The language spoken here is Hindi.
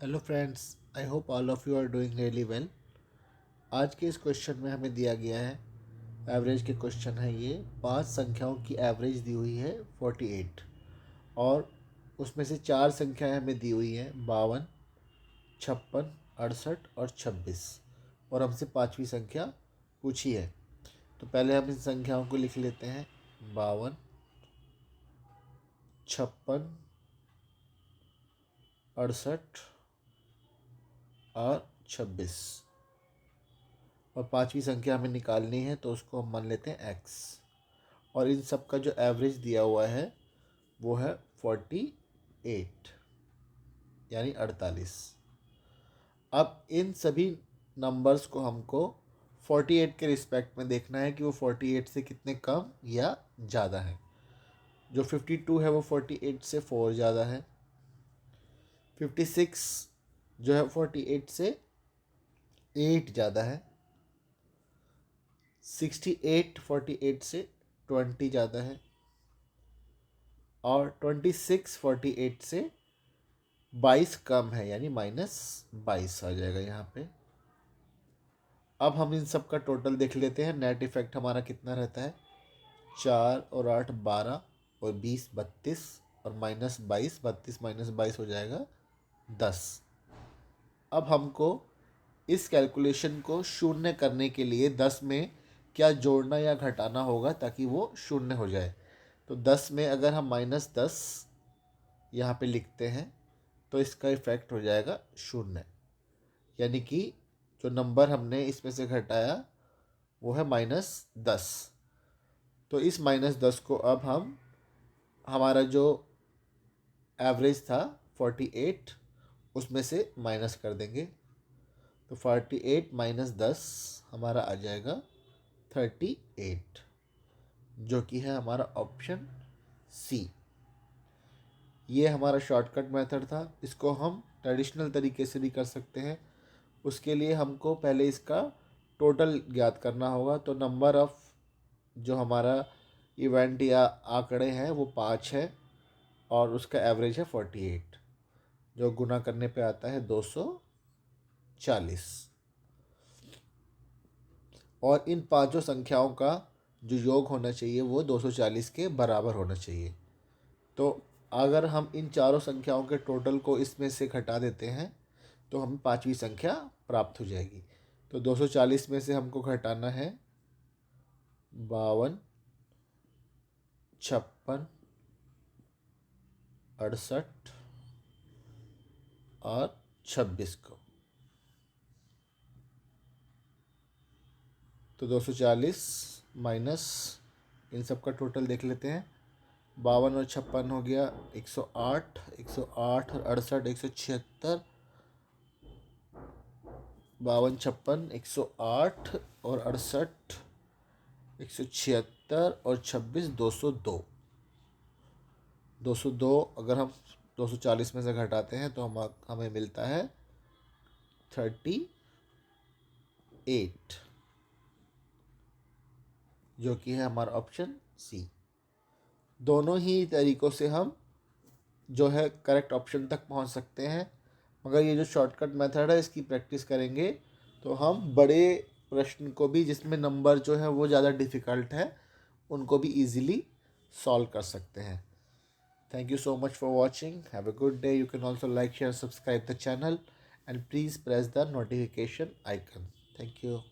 Hello friends, I hope all of you are doing really well. आज के इस क्वेश्चन में हमें दिया गया है, एवरेज के क्वेश्चन है ये। 5 संख्याओं की एवरेज दी हुई है 48 और उसमें से 4 संख्याएं हमें दी हुई हैं 52, 56, 68 और 26 और हमसे 5वीं संख्या पूछी है। तो पहले हम इन संख्याओं को लिख लेते हैं। 52, 56, 68 और 26 और 5वीं संख्या हमें निकालनी है, तो उसको हम मान लेते हैं x। और इन सब का जो एवरेज दिया हुआ है वो है 48 यानी 48। अब इन सभी नंबर्स को हमको 48 के रिस्पेक्ट में देखना है कि वो 48 से कितने कम या ज़्यादा है। जो 52 है वो 48 से 4 ज़्यादा है। 56 जो है 48 से 8 ज़्यादा है। 68 48 से 20 ज़्यादा है। और 26 48 से 22 कम है, यानी -22 आ जाएगा यहाँ पे। अब हम इन सब का टोटल देख लेते हैं। नेट इफेक्ट हमारा कितना रहता है? 4 और 8 12 और 20 32 और -22, 32 -22 हो जाएगा 10। अब हमको इस कैलकुलेशन को शून्य करने के लिए 10 में क्या जोड़ना या घटाना होगा ताकि वो शून्य हो जाए। तो 10 में अगर हम -10 यहाँ पे लिखते हैं तो इसका इफेक्ट हो जाएगा शून्य, यानी कि जो नंबर हमने इसमें से घटाया वो है -10। तो इस -10 को अब हम हमारा जो एवरेज था 48 उसमें से माइनस कर देंगे। तो 48 -10 हमारा आ जाएगा 38, जो कि है हमारा ऑप्शन सी। ये हमारा शॉर्टकट मेथड था। इसको हम ट्रेडिशनल तरीके से भी कर सकते हैं। उसके लिए हमको पहले इसका टोटल ज्ञात करना होगा। तो नंबर ऑफ़ जो हमारा इवेंट या आंकड़े हैं वो 5 है और उसका एवरेज है 48, जो गुना करने पे आता है 240। और इन पांचों संख्याओं का जो योग होना चाहिए वो 240 के बराबर होना चाहिए। तो अगर हम इन चारों संख्याओं के टोटल को इसमें से घटा देते हैं तो हमें 5वीं संख्या प्राप्त हो जाएगी। तो 240 में से हमको घटाना है 52, 56, 68 और 26 को। तो 240 माइनस इन सब का टोटल देख लेते हैं। 52 और 56 हो गया 108, 108 और 68 176। 52 56 108 और 68 176 और 26 202। 202 अगर हम 240 में से घटाते हैं तो हमें मिलता है 38, जो कि है हमारा ऑप्शन सी। दोनों ही तरीक़ों से हम जो है करेक्ट ऑप्शन तक पहुंच सकते हैं, मगर ये जो शॉर्टकट मेथड है इसकी प्रैक्टिस करेंगे तो हम बड़े प्रश्न को भी, जिसमें नंबर जो है वो ज़्यादा डिफ़िकल्ट है, उनको भी इजीली सॉल्व कर सकते हैं। Thank you so much for watching. Have a good day. You can also like, share, subscribe the channel and please press the notification icon. Thank you.